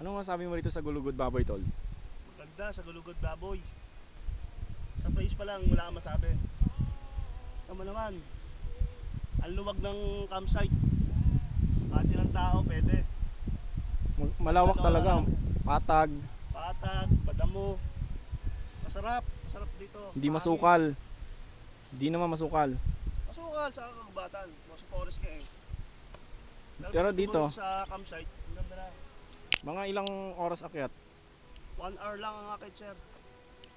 Ano masabi mo rito sa Gulugod Baboy, tol? Maganda sa Gulugod Baboy. Sa place pa lang, wala kang masabi. Tama naman, ang luwag ng campsite. Pati ng tao, pwede. Malawak talaga. Patag, Patag, padamo. Masarap, masarap dito. hindi Mahangin. masukal. Hindi naman masukal. Masukal sa kagubatan. Sa forest ka eh. Pero dito, sa campsite, ang ganda na. mga ilang oras akyat? 1 hour lang ang akit, sir.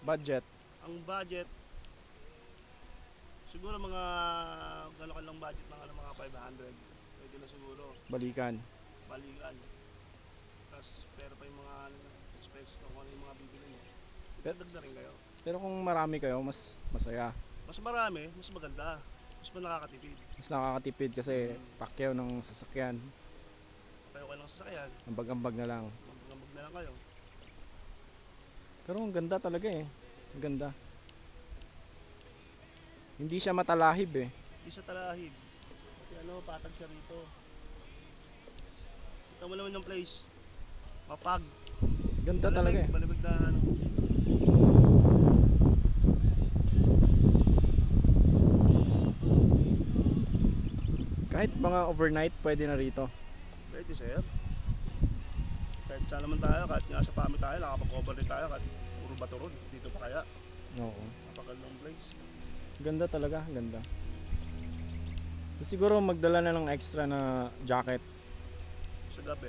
Budget? Ang budget, siguro mga gano'n lang budget ng mga 500. Pwede na siguro. Balikan. Balikan. Tapos pero pa yung mga expense kung ano yung mga bibili mo. Dagdag na rin kayo. Pero kung marami kayo, mas masaya. Mas marami, mas maganda. Mas nakakatipid. Mas nakakatipid kasi pakyaw ng sasakyan. Tayo kayo ng sasakyan. Ambag-ambag na lang. Mambag na lang kayo. Pero ang ganda talaga eh. Ang ganda. Hindi siya matalahib eh. Hindi siya talahib. Kasi patag siya rito. Kita mo naman yung place. Mapag. Ganda talaga eh. Malamig na Kahit mga overnight pwede na rito. Pwede, sir. Kahit saan naman tayo, kahit nga sa pami tayo, nakapag-cover rin tayo, kahit puro bato ron. Dito pa kaya. Oo. Napakagandang place. Ganda talaga, ganda. So, siguro magdala na ng extra na jacket Sa gabi,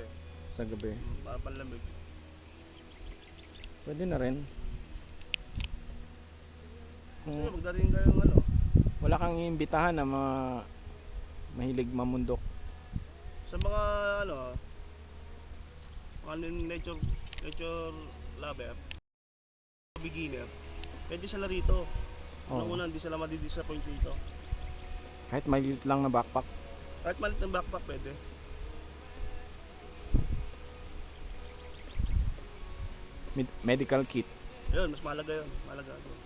sa gabi. para panlamig. Pwede na rin. Sige, Kung magdaring kayo ng wala kang iimbitahan na mga mahilig mamundok. sa mga mga nature lover, beginner, pwede sila rito. Oo. Unang-una, hindi sila madi-disappoint rito. Kahit maliit lang na backpack. Kahit malit ng backpack, pwede. Medical kit. Ayun, mas mahalaga yun. Mahalaga yun.